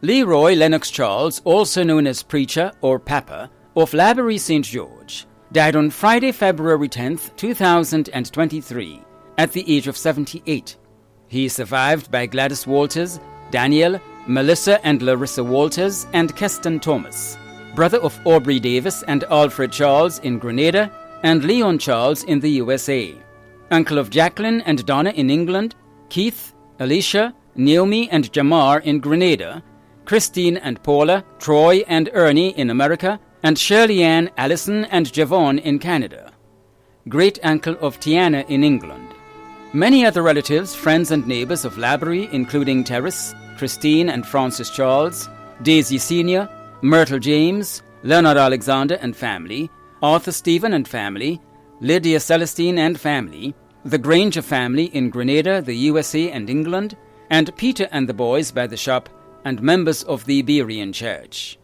Leroy Lennox Charles, also known as Preacher or Papa, of Laborie St. George, died on Friday, February 10th, 2023, at the age of 78. He is survived by Gladys Walters, Daniel, Melissa and Larissa Walters, and Keston Thomas, brother of Aubrey Davis and Alfred Charles in Grenada, and Leon Charles in the USA, uncle of Jacqueline and Donna in England, Keith, Alicia, Naomi and Jamar in Grenada, Christine and Paula, Troy and Ernie in America, and Shirley Ann, Allison and Javon in Canada. Great-uncle of Tiana in England. Many other relatives, friends and neighbors of Laborie, including Terrace, Christine and Francis Charles, Daisy Sr., Myrtle James, Leonard Alexander and family, Arthur Stephen and family, Lydia Celestine and family, the Granger family in Grenada, the USA and England, and Peter and the boys by the shop, and members of the Berean Church.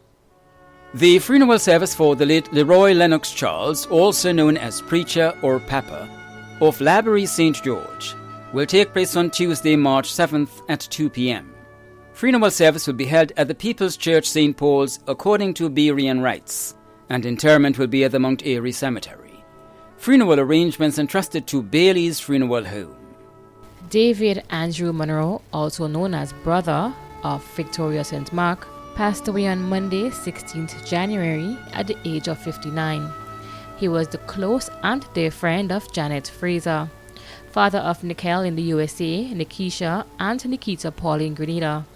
The funeral service for the late Leroy Lennox Charles, also known as Preacher or Papa, of Laborie St. George, will take place on Tuesday, March 7th at 2 p.m. Funeral service will be held at the People's Church St. Paul's according to Berean rites, and interment will be at the Mount Airy Cemetery. Funeral arrangements entrusted to Bailey's Funeral Home. David Andrew Monroe, also known as brother of Victoria St. Mark, passed away on Monday, 16th January, at the age of 59. He was the close and dear friend of Janet Fraser, father of Nicole in the USA, Nikisha and Nikita Paul in Grenada,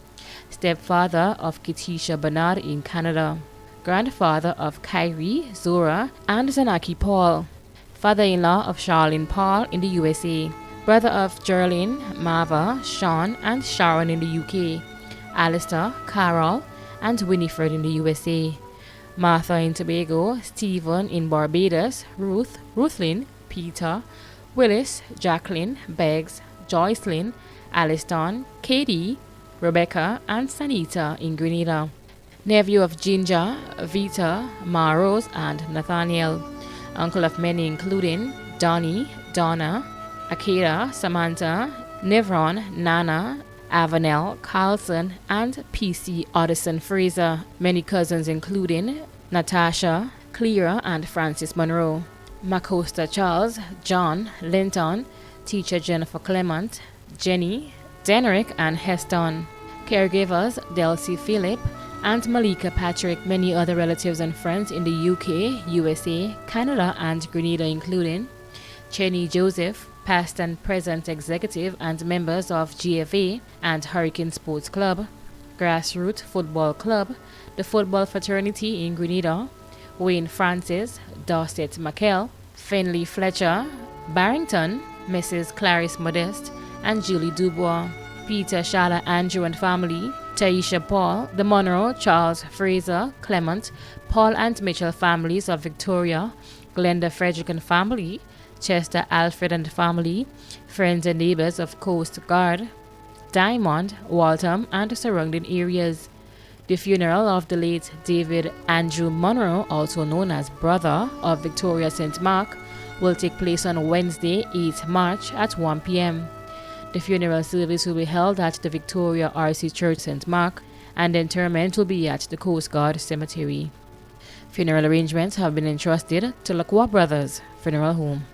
stepfather of Ketisha Bernard in Canada, grandfather of Kyrie, Zora, and Zanaki Paul, father-in-law of Charlene Paul in the USA, brother of Geraldine, Marva, Sean, and Sharon in the UK, Alistair, Carol, and Winifred in the USA, Martha in Tobago, Stephen in Barbados, Ruth, Ruthlyn, Peter, Willis, Jacqueline, Beggs, Joycelyn, Aliston, Katie, Rebecca, and Sanita in Grenada, nephew of Ginger, Vita, Marose, and Nathaniel, uncle of many including Donnie, Donna, Akira, Samantha, Nevron, Nana, Avanel, Carlson, and P.C. Addison Fraser. Many cousins including Natasha, Clara, and Francis Monroe. Macosta Charles, John, Linton, teacher Jennifer Clement, Jenny, Denrick, and Heston. Caregivers Delcy Phillip and Malika Patrick. Many other relatives and friends in the UK, USA, Canada, and Grenada including Cheney Joseph, past and present executive and members of GFA and Hurricane Sports Club, Grassroots Football Club, the Football Fraternity in Grenada, Wayne Francis, Dorset McKell, Finley Fletcher, Barrington, Mrs. Clarice Modeste, and Julie Dubois, Peter, Shala, Andrew and family, Taisha Paul, the Monroe, Charles Fraser, Clement, Paul and Mitchell families of Victoria, Glenda Frederick and family, Chester Alfred and family, friends and neighbors of Coast Guard, Diamond, Waltham, and the surrounding areas. The funeral of the late David Andrew Monroe, also known as brother of Victoria St. Mark, will take place on Wednesday, 8 March at 1 p.m. The funeral service will be held at the Victoria RC Church St. Mark, and the interment will be at the Coast Guard Cemetery. Funeral arrangements have been entrusted to Lacroix Brothers Funeral Home.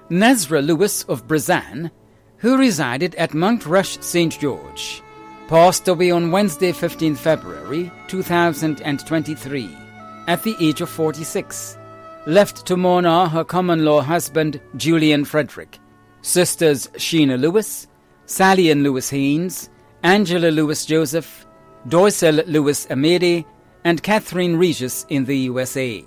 Nezra Lewis of Brazan, who resided at Mount Rush, St. George, passed away on Wednesday, 15 February 2023, at the age of 46, left to mourn her common-law husband, Julian Frederick, sisters Sheena Lewis, Sally Ann Lewis Haynes, Angela Lewis Joseph, Doysel Lewis Amede, and Catherine Regis in the USA,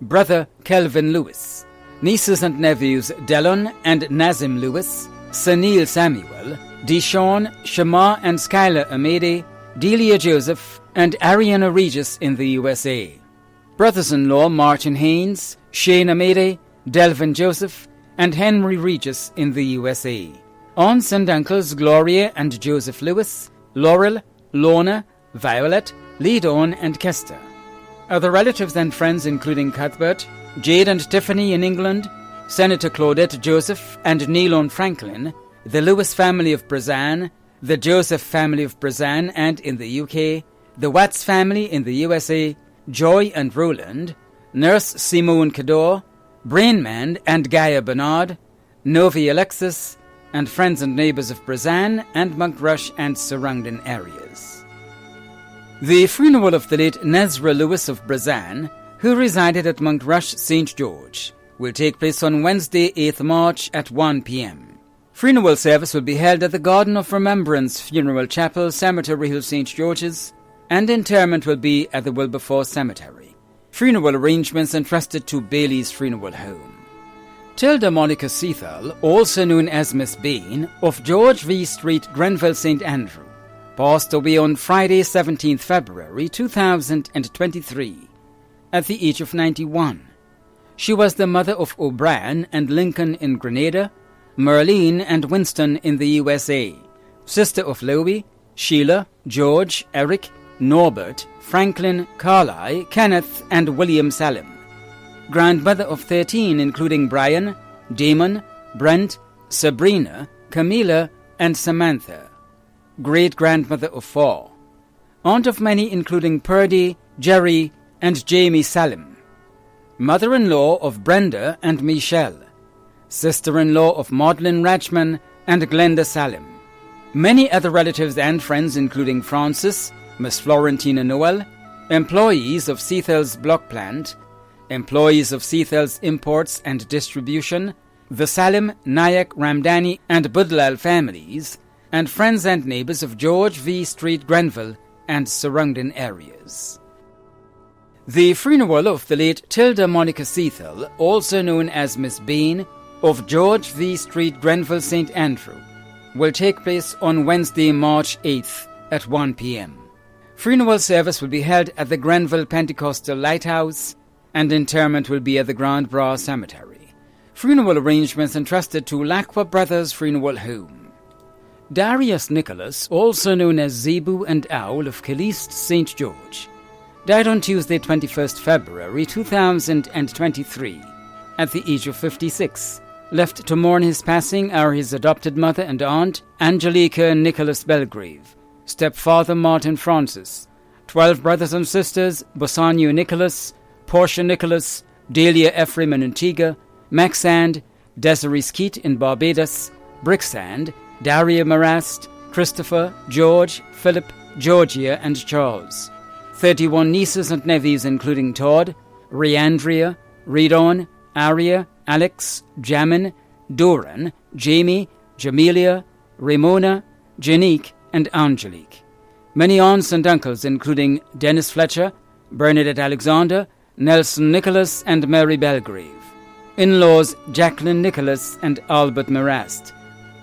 brother Kelvin Lewis, nieces and nephews Delon and Nazim Lewis, Sunil Samuel, Deshawn, Shama and Skylar Amede, Delia Joseph, and Ariana Regis in the USA, brothers-in-law Martin Haynes, Shane Amede, Delvin Joseph, and Henry Regis in the USA, aunts and uncles Gloria and Joseph Lewis, Laurel, Lorna, Violet, Leadon, and Kester. Other relatives and friends including Cuthbert, Jade and Tiffany in England, Senator Claudette Joseph and Neilon Franklin, the Lewis family of Brazan, the Joseph family of Brazan and in the UK, the Watts family in the USA, Joy and Roland, Nurse Simone Cador, Brainman and Gaia Bernard, Novi Alexis, and friends and neighbours of Brazan and Monkrush and surrounding areas. The funeral of the late Nezra Lewis of Brazan, who resided at Monkrush, St. George, will take place on Wednesday, 8th March at 1 p.m. Funeral service will be held at the Garden of Remembrance Funeral Chapel, Cemetery Hill, St. George's, and interment will be at the Wilberforce Cemetery. Funeral arrangements entrusted to Bailey's Funeral Home. Tilda Monica Seathall, also known as Miss Bain, of George V. Street, Grenville, St. Andrew, passed away on Friday, 17th February 2023, at the age of 91. She was the mother of O'Brien and Lincoln in Grenada, Merlene and Winston in the USA, sister of Louis, Sheila, George, Eric, Norbert, Franklin, Carly, Kenneth, and William Salim. Grandmother of 13, including Brian, Damon, Brent, Sabrina, Camila, and Samantha. Great-grandmother of 4. Aunt of many, including Purdy, Jerry, and Jamie Salim. Mother-in-law of Brenda and Michelle. Sister-in-law of Maudlin Rachman and Glenda Salim. Many other relatives and friends, including Francis, Miss Florentina Noel, employees of Seathall's block plant, employees of Seathall's imports and distribution, the Salim, Nayak, Ramdani, and Budlal families, and friends and neighbors of George V. Street, Grenville, and surrounding areas. The funeral of the late Tilda Monica Seathall, also known as Miss Bain, of George V. Street, Grenville, St. Andrew, will take place on Wednesday, March 8th at 1 p.m. Funeral service will be held at the Grenville Pentecostal Lighthouse, and interment will be at the Grand Bras Cemetery. Funeral arrangements entrusted to Lacqua Brothers Funeral Home. Darius Nicholas, also known as Zebu and Owl of Caliste, St. George, died on Tuesday, 21st February 2023, at the age of 56. Left to mourn his passing are his adopted mother and aunt, Angelica Nicholas Belgrave, stepfather Martin Francis, 12 brothers and sisters, Bosanio Nicholas, Portia Nicholas, Delia Ephraim in Antigua, Maxand, Desiree Skeet in Barbados, Bricksand, Daria Marast, Christopher, George, Philip, Georgia, and Charles. 31 nieces and nephews, including Todd, Rhiandria, Redon, Aria, Alex, Jamin, Doran, Jamie, Jamelia, Ramona, Janique, and Angelique. Many aunts and uncles, including Dennis Fletcher, Bernadette Alexander, Nelson Nicholas, and Mary Belgrave. In-laws Jacqueline Nicholas and Albert Marast.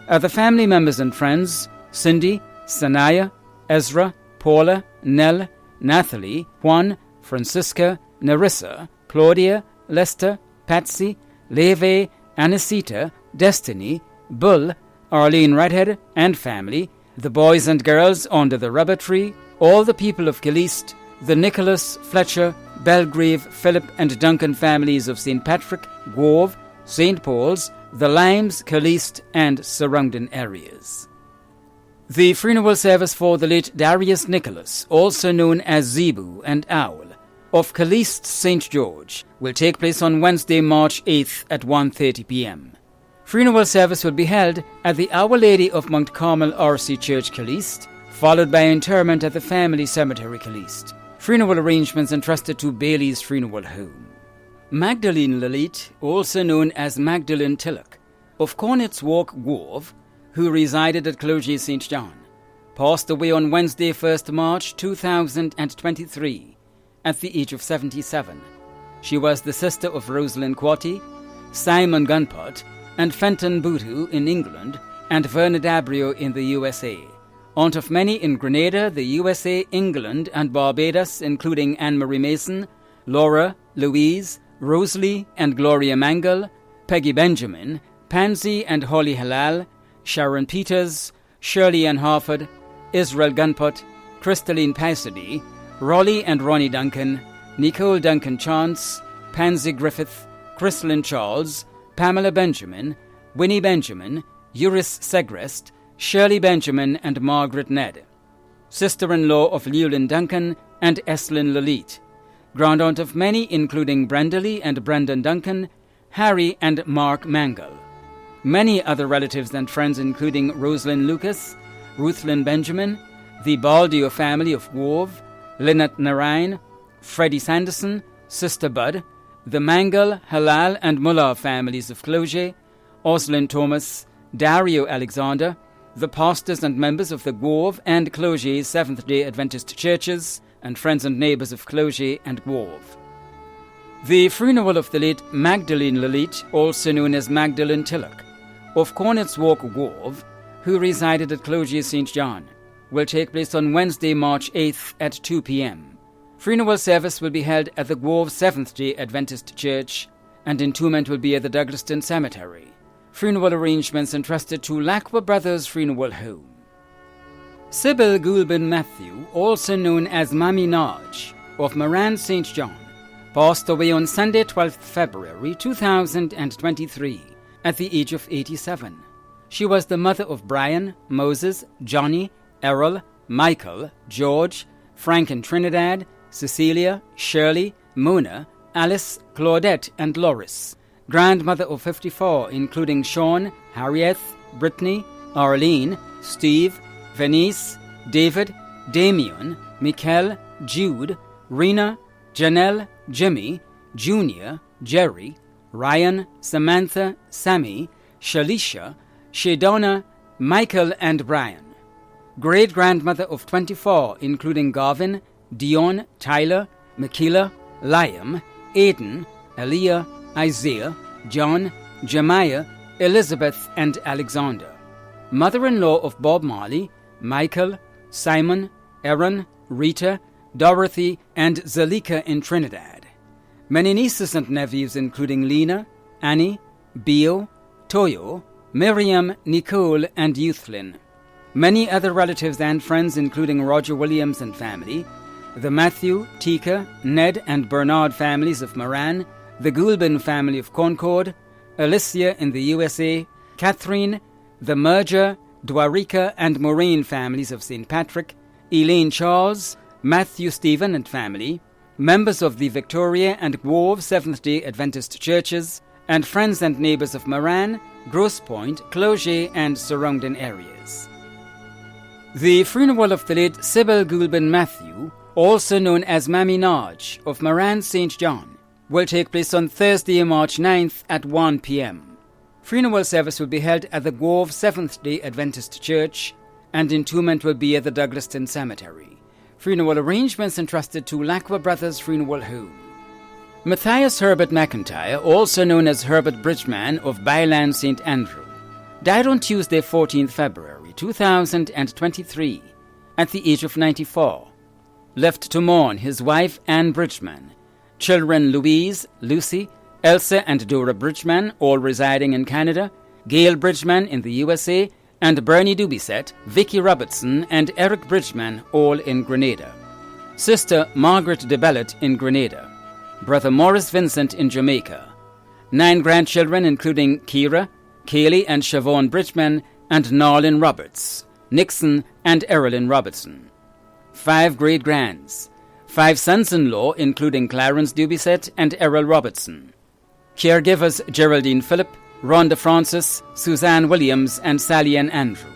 Other family members and friends: Cindy, Sanaya, Ezra, Paula, Nell, Nathalie, Juan, Francisca, Narissa, Claudia, Lester, Patsy, Leve, Anisita, Destiny, Bull, Arlene Redhead, and family, the boys and girls under the rubber tree, all the people of Caliste, the Nicholas, Fletcher, Belgrave, Philip, and Duncan families of St. Patrick, Grove, St. Paul's, the Limes, Caliste, and surrounding areas. The funeral service for the late Darius Nicholas, also known as Zebu and Owl, of Caliste, St. George, will take place on Wednesday, March 8th at 1:30 p.m. Funeral service will be held at the Our Lady of Mount Carmel RC Church, Caliste, followed by interment at the Family Cemetery, Caliste. Funeral arrangements entrusted to Bailey's Funeral Home. Magdalene Lalit, also known as Magdalene Tillock, of Cornet's Walk, Grove, who resided at Clergy St. John, passed away on Wednesday, 1st March 2023, at the age of 77. She was the sister of Rosalind Quatty, Simon Gunpot, and Fenton Bootu in England, and Verna Dabrio in the USA. Aunt of many in Grenada, the USA, England, and Barbados, including Anne-Marie Mason, Laura, Louise, Rosalie and Gloria Mangle, Peggy Benjamin, Pansy and Holly Halal, Sharon Peters, Shirley Ann Harford, Israel Gunpot, Crystalline Pasadie, Rolly and Ronnie Duncan, Nicole Duncan Chance, Pansy Griffith, Chrislyn Charles, Pamela Benjamin, Winnie Benjamin, Euris Segrest, Shirley Benjamin, and Margaret Ned. sister-in-law of Llewellyn Duncan and Eslyn Lalit, grandaunt of many including Brenda Lee and Brendan Duncan, Harry and Mark Mangle. Many other relatives and friends including Rosalind Lucas, Ruthlyn Benjamin, the Baldio family of Grove, Lynette Narayan, Freddie Sanderson, Sister Bud, the Mangle, Halal and Mullah families of Cloget, Oslin Thomas, Dario Alexander, the pastors and members of the Grove and Cloget Seventh-day Adventist churches, and friends and neighbours of Cloget and Grove. The funeral of the late Magdalene Lalit, also known as Magdalene Tillock, of Cornets Walk, Grove, who resided at Cloget St. John, will take place on Wednesday, March 8th at 2 p.m. Funeral service will be held at the Grove Seventh-day Adventist Church, and entombment will be at the Douglaston Cemetery. Funeral arrangements entrusted to Lacqua Brothers Funeral Home. Sybil Goulbin Matthew, also known as Mammy Naj, of Moran St. John, passed away on Sunday, 12th February 2023, at the age of 87. She was the mother of Brian, Moses, Johnny, Errol, Michael, George, Frank and Trinidad, Cecilia, Shirley, Mona, Alice, Claudette, and Loris, grandmother of 54, including Sean, Harriet, Brittany, Arlene, Steve, Venice, David, Damien, Mikel, Jude, Rena, Janelle, Jimmy, Junior, Jerry, Ryan, Samantha, Sammy, Shalisha, Shadona, Michael, and Brian. Great-grandmother of 24, including Garvin, Dion, Tyler, Makila, Liam, Aiden, Aaliyah, Isaiah, John, Jemiah, Elizabeth, and Alexander. Mother-in-law of Bob Marley, Michael, Simon, Aaron, Rita, Dorothy, and Zalika in Trinidad. Many nieces and nephews including Lena, Annie, Bio, Toyo, Miriam, Nicole, and Youthlin. Many other relatives and friends including Roger Williams and family, the Matthew, Tika, Ned, and Bernard families of Moran, the Goulbin family of Concord, Alicia in the USA, Catherine, the Merger, Dwarika, and Moraine families of St. Patrick, Elaine Charles, Matthew Stephen and family, members of the Victoria and Grove Seventh-day Adventist churches, and friends and neighbours of Moran, Grosse Pointe, Cloget, and surrounding areas. The funeral of the late Sybil Goulbin Matthew, also known as Mammy Naj, of Moran St. John, will take place on Thursday, March 9th at 1 p.m. Funeral service will be held at the Grove Seventh-day Adventist Church, and entombment will be at the Douglaston Cemetery. Funeral arrangements entrusted to Lacqua Brothers Funeral Home. Matthias Herbert McIntyre, also known as Herbert Bridgman of Byland St. Andrew, died on Tuesday, 14th February 2023, at the age of 94. Left to mourn his wife Anne Bridgman, children Louise, Lucy, Elsa and Dora Bridgman, all residing in Canada, Gail Bridgman in the USA, and Bernie Dubisette, Vicky Robertson, and Eric Bridgman, all in Grenada. Sister Margaret de Bellet in Grenada. Brother Morris Vincent in Jamaica. 9 grandchildren including Kira, Kaylee and Siobhan Bridgman, and Narlin Roberts, Nixon and Erilyn Robertson. 5 great-grands. 5 sons-in-law including Clarence Dubisette and Errol Robertson. Caregivers Geraldine Phillip, Rhonda Francis, Suzanne Williams, and Sally Ann Andrew.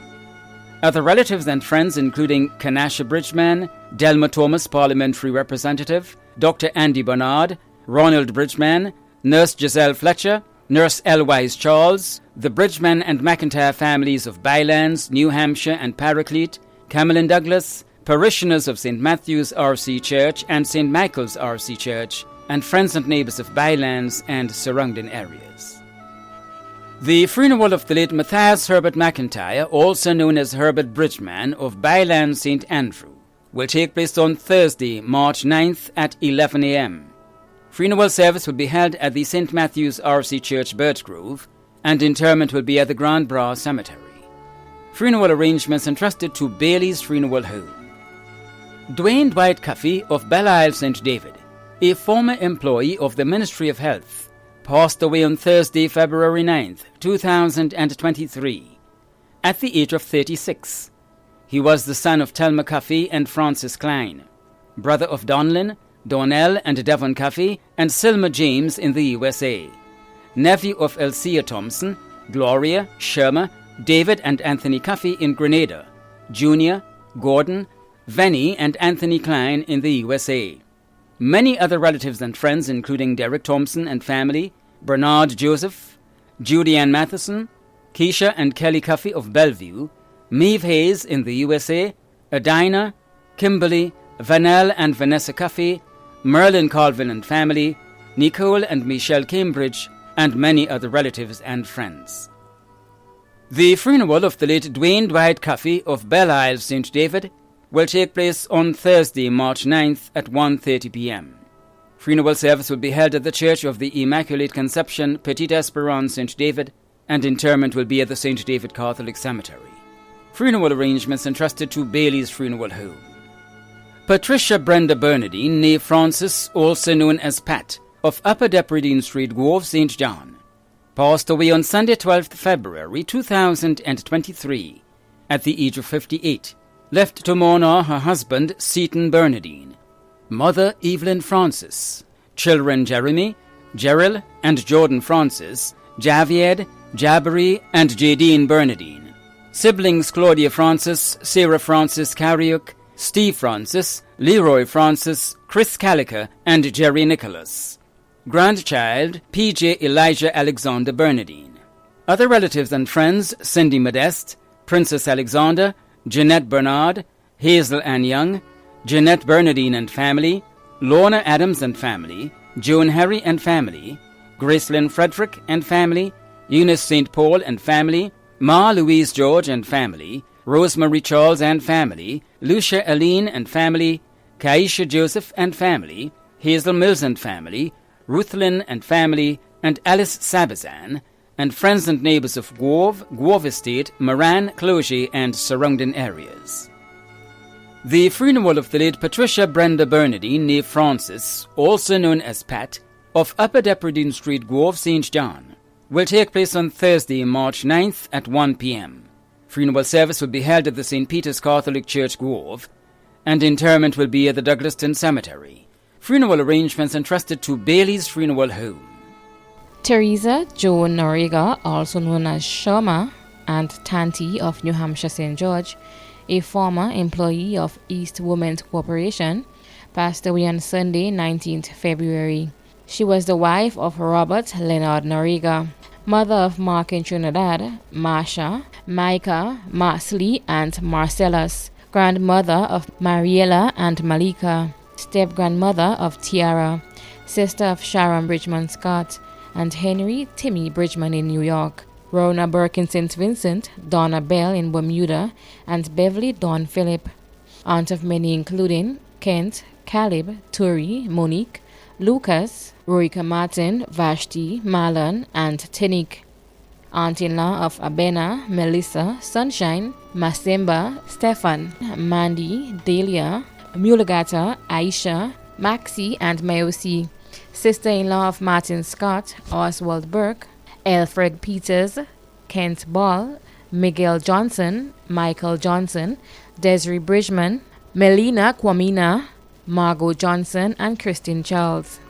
Other relatives and friends including Kanasha Bridgman, Delma Thomas, Parliamentary Representative, Dr. Andy Bernard, Ronald Bridgman, Nurse Giselle Fletcher, Nurse L. Wise Charles, the Bridgman and McIntyre families of Bylands, New Hampshire, and Paraclete, Camelin Douglas, parishioners of St. Matthew's R.C. Church and St. Michael's R.C. Church, and friends and neighbours of Bylands and surrounding areas. The funeral of the late Matthias Herbert McIntyre, also known as Herbert Bridgman of Byland St. Andrew, will take place on Thursday, March 9th at 11 a.m. Funeral service will be held at the St. Matthew's R.C. Church, Birchgrove, and interment will be at the Grand Bras Cemetery. Funeral arrangements entrusted to Bailey's Funeral Home. Dwayne Dwight Cuffey of Belle Isle St. David, a former employee of the Ministry of Health, passed away on Thursday, February 9th, 2023, at the age of 36. He was the son of Thelma Cuffey and Francis Klein, brother of Donlin, Donnell and Devon Cuffey, and Silma James in the USA, nephew of Elsia Thompson, Gloria, Sherma, David and Anthony Cuffey in Grenada, Junior, Gordon, Venny and Anthony Klein in the USA. Many other relatives and friends, including Derek Thompson and family, Bernard Joseph, Judy Ann Matheson, Keisha and Kelly Cuffey of Bellevue, Maeve Hayes in the USA, Adina, Kimberly, Vanell and Vanessa Cuffey, Merlin Colvin and family, Nicole and Michelle Cambridge, and many other relatives and friends. The funeral of the late Dwayne Dwight Cuffey of Belle Isle, St. David, will take place on Thursday, March 9th at 1:30 p.m. Funeral service will be held at the Church of the Immaculate Conception, Petite Esperance, St. David, and interment will be at the St. David Catholic Cemetery. Funeral arrangements entrusted to Bailey's Funeral Home. Patricia Brenda Bernardine, née Francis, also known as Pat, of Upper Depredine Street, Grove, St. John, passed away on Sunday, 12th February 2023, at the age of 58, left to mourn her husband, Seaton Bernardine, mother, Evelyn Francis, children, Jeremy, Gerald and Jordan Francis, Javier, Jabbery, and Jadine Bernardine, siblings, Claudia Francis, Sarah Francis Cariuk, Steve Francis, Leroy Francis, Chris Calica, and Jerry Nicholas. Grandchild, P.J. Elijah Alexander Bernardine. Other relatives and friends, Cindy Modeste, Princess Alexander, Jeanette Bernard, Hazel Ann Young, Jeanette Bernardine and family, Lorna Adams and family, Joan Harry and family, Gracelyn Frederick and family, Eunice St. Paul and family, Ma Louise George and family, Rosemary Charles and family, Lucia Aline and family, Kaisha Joseph and family, Hazel Mills and family, Ruthlyn and family, and Alice Sabazan, and friends and neighbors of Grove Estate, Moran, Clogier, and surrounding areas. The funeral of the late Patricia Brenda Bernardine, née Francis, also known as Pat, of Upper Depredine Street, Grove, St. John, will take place on Thursday, March 9th at 1 p.m. Funeral service will be held at the St. Peter's Catholic Church, Grove, and interment will be at the Douglaston Cemetery. Funeral arrangements entrusted to Bailey's Funeral Home. Teresa Joan Noriega, also known as Sharma, and Tanti of New Hampshire St. George, a former employee of East Women's Corporation, passed away on Sunday, 19th February. She was the wife of Robert Leonard Noriega, mother of Mark in Trinidad, Marsha, Micah, Marsley, and Marcellus, grandmother of Mariela and Malika, step-grandmother of Tiara, sister of Sharon Bridgman Scott, and Henry Timmy Bridgman in New York, Rona Burke in St. Vincent, Donna Bell in Bermuda, and Beverly Dawn Phillip, aunt of many including Kent, Caleb, Turi, Monique, Lucas, Roika Martin, Vashti, Marlon, and Tinik. Aunt-in-law of Abena, Melissa, Sunshine, Masimba, Stefan, Mandy, Delia, Mulagata, Aisha, Maxie, and Mayosi. Sister-in-law of Martin Scott, Oswald Burke, Alfred Peters, Kent Ball, Miguel Johnson, Michael Johnson, Desiree Bridgman, Melina Kwamina, Margot Johnson, and Christine Charles.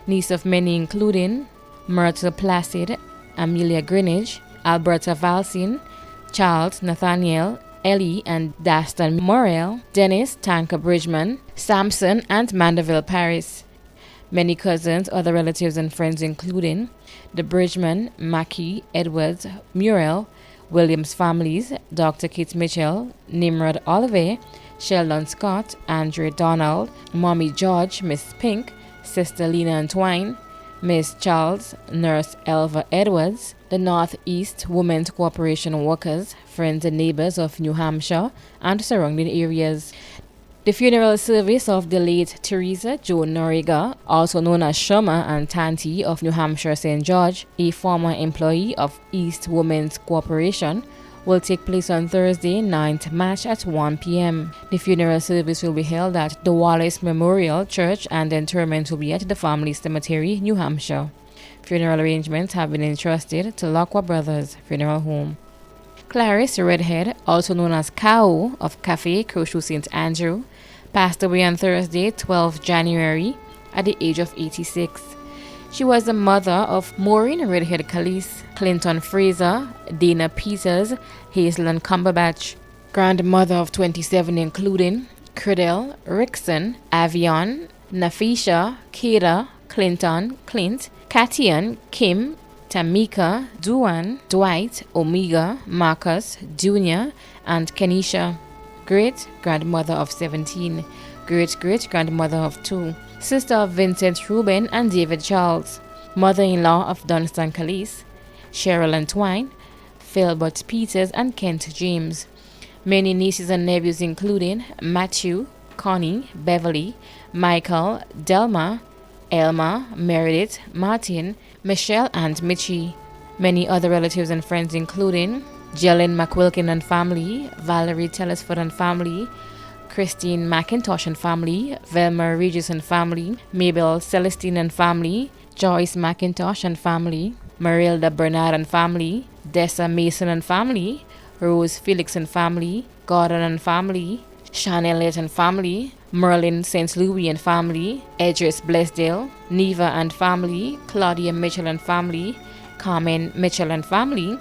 Niece of many including Myrtle Placid, Amelia Greenidge, Alberta Valsin, Charles Nathaniel, Ellie and Daston Morel, Dennis Tanker Bridgman, Sampson, and Mandeville Paris. Many cousins, other relatives and friends including the Bridgman, Mackie, Edwards, Muriel, Williams families, Dr. Kit Mitchell, Nimrod Olive, Sheldon Scott, Andre Donald, Mommy George, Miss Pink, Sister Lena Antwine, Miss Charles, Nurse Elva Edwards, the Northeast Women's Corporation workers, friends and neighbors of New Hampshire and surrounding areas. The funeral service of the late Teresa Joan Noriega, also known as Sharma and Tanti of New Hampshire St. George, a former employee of East Women's Corporation, will take place on Thursday, 9th March at 1 p.m. The funeral service will be held at the Wallace Memorial Church and the interment will be at the Family Cemetery, New Hampshire. Funeral arrangements have been entrusted to Lacqua Brothers Funeral Home. Clarice Redhead, also known as Kao of Cafe Crochet St. Andrew, passed away on Thursday, 12 January, at the age of 86. She was the mother of Maureen Redhead Calise, Clinton Fraser, Dana Peters, Hazelyn Cumberbatch, grandmother of 27 including Credell, Rickson, Avion, Nafisha, Kada, Clinton, Clint, Katian, Kim, Tamika, Duan, Dwight, Omega, Marcus, Junior, and Kenisha. Great-grandmother of 17. Great-great-grandmother of 2. Sister of Vincent Reuben and David Charles. Mother-in-law of Dunstan Calise, Cheryl and Twine, Philbert Peters, and Kent James. Many nieces and nephews including Matthew, Connie, Beverly, Michael, Delma, Elma, Meredith, Martin, Michelle, and Mitchie. Many other relatives and friends including Jelen McWilkin and family, Valerie Telesford and family, Christine McIntosh and family, Velma Regis and family, Mabel Celestine and family, Joyce McIntosh and family, Marilda Bernard and family, Dessa Mason and family, Rose Felix and family, Gordon and family, Sean Elliott and family, Merlin St. Louis and family, Edris Blesdale, Neva and family, Claudia Mitchell and family, Carmen Mitchell and family,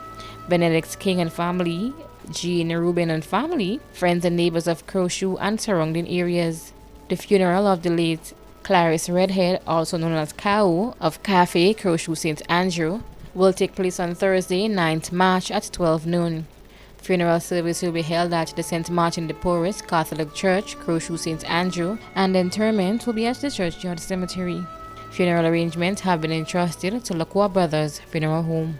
Benedict King and family, Jean Rubin and family, friends and neighbors of Crowshoe and surrounding areas. The funeral of the late Clarice Redhead, also known as Kao of Cafe Crowshoe St. Andrew, will take place on Thursday, 9th March at 12 noon. Funeral service will be held at the St. Martin de Porres Catholic Church, Crowshoe St. Andrew, and interment will be at the Churchyard Cemetery. Funeral arrangements have been entrusted to Lacroix Brothers Funeral Home.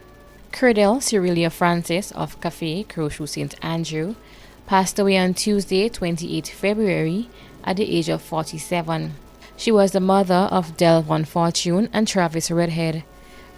Credell Cyrilia Francis of Cafe Crowshoe St. Andrew passed away on Tuesday, 28 February, at the age of 47. She was the mother of Delvon Fortune and Travis Redhead,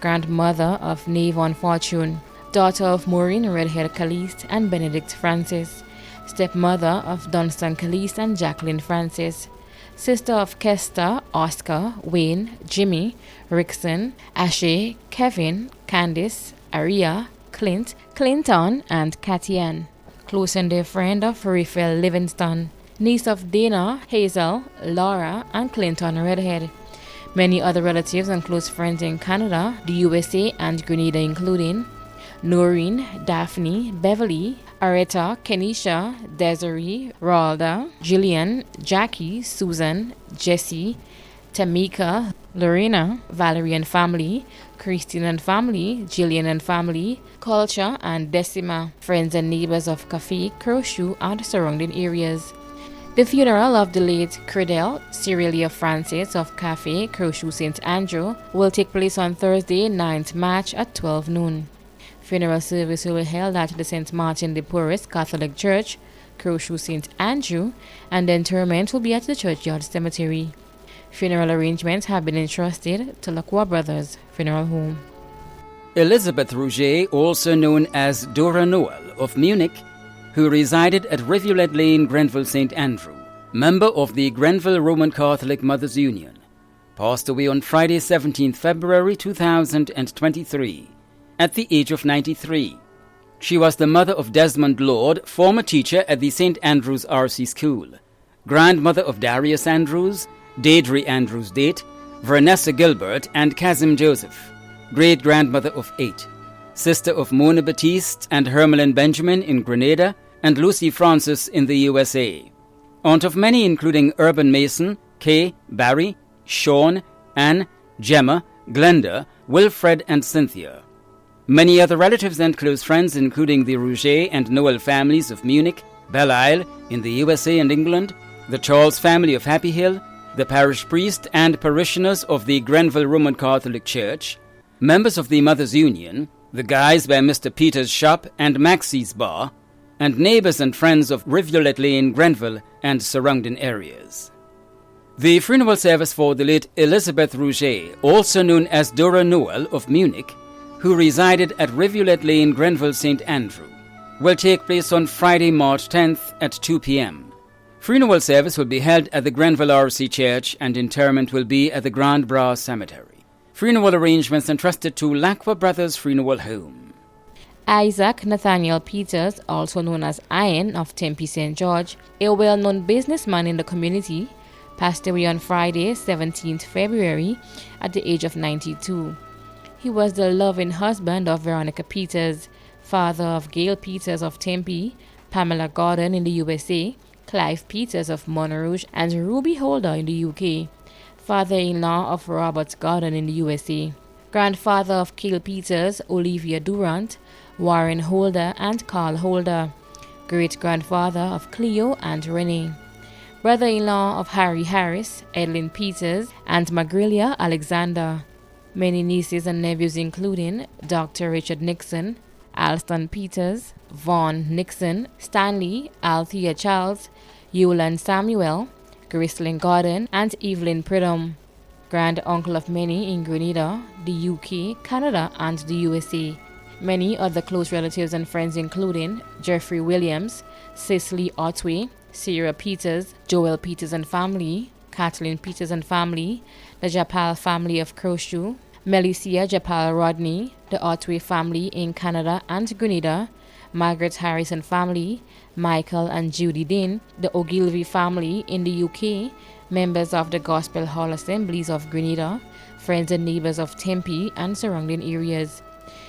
grandmother of Navon Fortune, daughter of Maureen Redhead Caliste and Benedict Francis, stepmother of Dunstan Caliste and Jacqueline Francis, sister of Kester, Oscar, Wayne, Jimmy, Rickson, Ashe, Kevin, Candice, Aria, Clint, Clinton, and Katian, close and dear friend of Raphael Livingston, niece of Dana, Hazel, Laura, and Clinton Redhead. Many other relatives and close friends in Canada, the USA, and Grenada including Noreen, Daphne, Beverly, Areta, Kenisha, Desiree, Ralda, Jillian, Jackie, Susan, Jessie, Tamika, Lorena, Valerie and family, Christine and family, Jillian and family, Culture and Decima, friends and neighbors of Cafe Crowshoe and surrounding areas. The funeral of the late Credell Cyrilia Francis of Cafe Crowshoe St. Andrew will take place on Thursday, 9th March at 12 noon. Funeral service will be held at the St. Martin de Porres Catholic Church, Crowshoe St. Andrew, and the interment will be at the Churchyard Cemetery. Funeral arrangements have been entrusted to Lacroix Brothers Funeral Home. Elizabeth Rouget, also known as Dora Noel of Munich, who resided at Rivulet Lane, Grenville St. Andrew, member of the Grenville Roman Catholic Mothers Union, passed away on Friday, 17th February 2023, at the age of 93. She was the mother of Desmond Lord, former teacher at the St. Andrews R.C. School, grandmother of Darius Andrews, Deirdre Andrews Date, Vernessa Gilbert, and Kazim Joseph, great-grandmother of 8, sister of Mona Batiste and Hermelin Benjamin in Grenada, and Lucy Francis in the USA, aunt of many including Urban Mason, Kay, Barry, Sean, Anne, Gemma, Glenda, Wilfred, and Cynthia. Many other relatives and close friends including the Rouget and Noel families of Munich, Belle Isle in the USA and England, the Charles family of Happy Hill, the parish priest and parishioners of the Grenville Roman Catholic Church, members of the Mothers Union, the guys by Mr. Peter's shop and Maxie's bar, and neighbors and friends of Rivulet Lane, Grenville, and surrounding areas. The funeral service for the late Elizabeth Rouget, also known as Dora Noel of Munich, who resided at Rivulet Lane, Grenville St. Andrew, will take place on Friday, March 10th at 2 p.m. Funeral service will be held at the Grenville R.C. Church and interment will be at the Grand Bras Cemetery. Funeral arrangements entrusted to Lacroix Brothers Funeral Home. Isaac Nathaniel Peters, also known as Iron of Tempe St. George, a well-known businessman in the community, passed away on Friday, 17th February, at the age of 92. He was the loving husband of Veronica Peters, father of Gail Peters of Tempe, Pamela Gordon in the USA, Clive Peters of Montrouge, and Ruby Holder in the UK, father-in-law of Robert Gordon in the USA, grandfather of Gail Peters, Olivia Durant, Warren Holder, and Carl Holder, great-grandfather of Cleo and Renee, brother-in-law of Harry Harris, Edlin Peters, and Magrilia Alexander. Many nieces and nephews including Dr. Richard Nixon, Alston Peters, Vaughn Nixon, Stanley, Althea Charles, Yulan Samuel, Grisling Gordon, and Evelyn Pridham. Grand uncle of many in Grenada, the UK, Canada, and the USA. Many other close relatives and friends including Jeffrey Williams, Cicely Otway, Sarah Peters, Joel Peters and family, Kathleen Peters and family, the Japal family of Croshoe, Melicia Japal Rodney, the Otway family in Canada and Grenada, Margaret Harris and family, Michael and Judy Dean, the Ogilvy family in the UK, members of the Gospel Hall Assemblies of Grenada, friends and neighbors of Tempe and surrounding areas.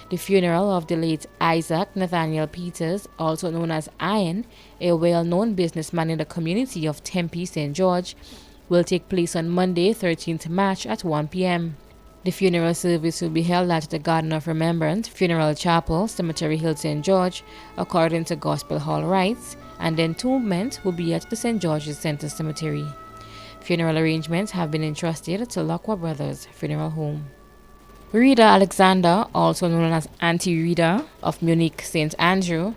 The funeral of the late Isaac Nathaniel Peters, also known as Iron, a well-known businessman in the community of Tempe St. George, will take place on Monday, 13th March at 1 p.m. The funeral service will be held at the Garden of Remembrance Funeral Chapel, Cemetery Hill, St. George, according to Gospel Hall rites, and the entombment will be at the St. George's Center Cemetery. Funeral arrangements have been entrusted to Lacroix Brothers Funeral Home. Rita Alexander, also known as Auntie Rita of Munich St. Andrew,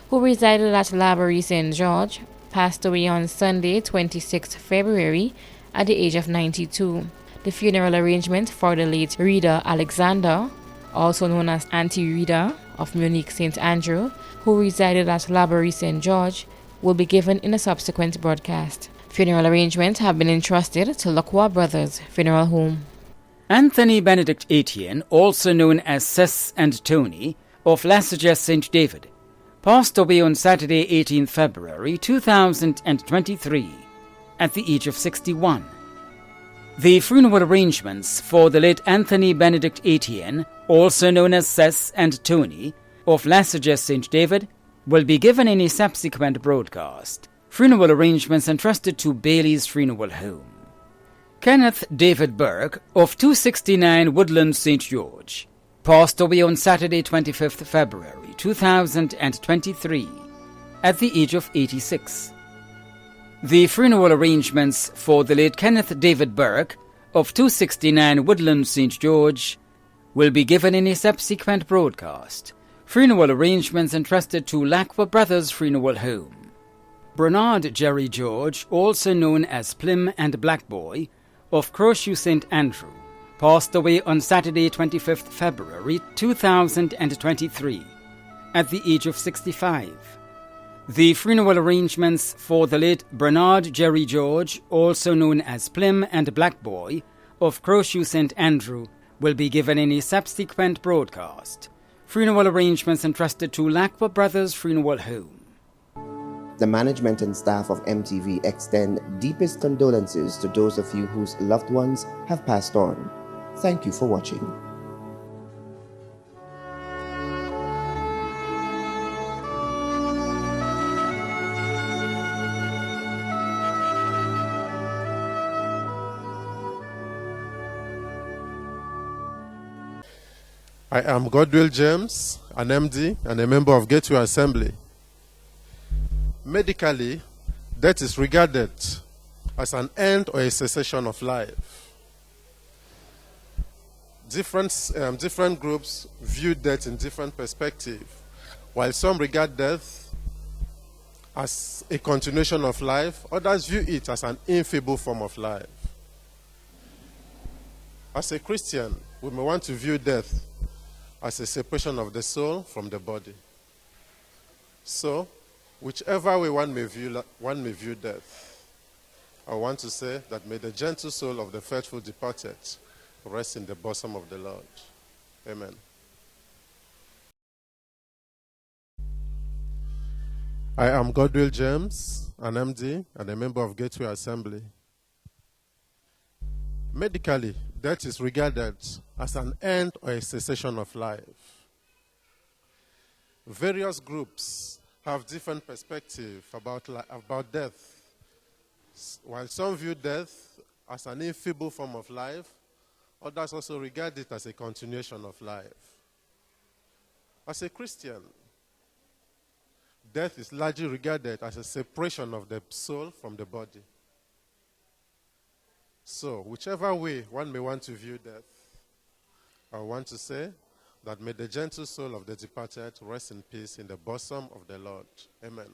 who resided at Laborie St. George, passed away on Sunday, 26 February, at the age of 92. The funeral arrangement for the late Rita Alexander, also known as Auntie Rita of Munich St. Andrew, who resided at Laborie St. George, will be given in a subsequent broadcast. Funeral arrangements have been entrusted to Lacroix Brothers Funeral Home. Anthony Benedict Etienne, also known as Cess and Tony, of Lasages St. David, passed away on Saturday, 18 February 2023, at the age of 61. The funeral arrangements for the late Anthony Benedict Etienne, also known as Cess and Tony, of Lasages St. David, will be given in a subsequent broadcast. Funeral arrangements entrusted to Bailey's Funeral Home. Kenneth David Burke, of 269 Woodland St. George, passed away on Saturday, 25th February 2023, at the age of 86. The funeral arrangements for the late Kenneth David Burke, of 269 Woodland St. George, will be given in a subsequent broadcast. Funeral arrangements entrusted to Lacroix Brothers Funeral Home. Bernard Jerry George, also known as Plim and Black Boy, of Croshoe St. Andrew, passed away on Saturday, 25th February 2023, at the age of 65. The funeral arrangements for the late Bernard Jerry George, also known as Plim and Black Boy, of Croshoe St. Andrew, will be given in a subsequent broadcast. Funeral arrangements entrusted to Lacroix Brothers Funeral Home. The management and staff of MTV extend deepest condolences to those of you whose loved ones have passed on. Thank you for watching. I am Godwill James, an MD and a member of Gateway Assembly. Medically, death is regarded as an end or a cessation of life. Different groups view death in different perspectives. While some regard death as a continuation of life, others view it as an infeeble form of life. As a Christian, we may want to view death as a separation of the soul from the body. So, whichever way one may view death, I want to say that may the gentle soul of the faithful departed rest in the bosom of the Lord. Amen. I am Godwill James, an MD and a member of Gateway Assembly. Medically, death is regarded as an end or a cessation of life. Various groups have different perspectives about death. While some view death as an infeeble form of life, others also regard it as a continuation of life. As a Christian, death is largely regarded as a separation of the soul from the body. So, whichever way one may want to view death, I want to say that may the gentle soul of the departed rest in peace in the bosom of the Lord. Amen.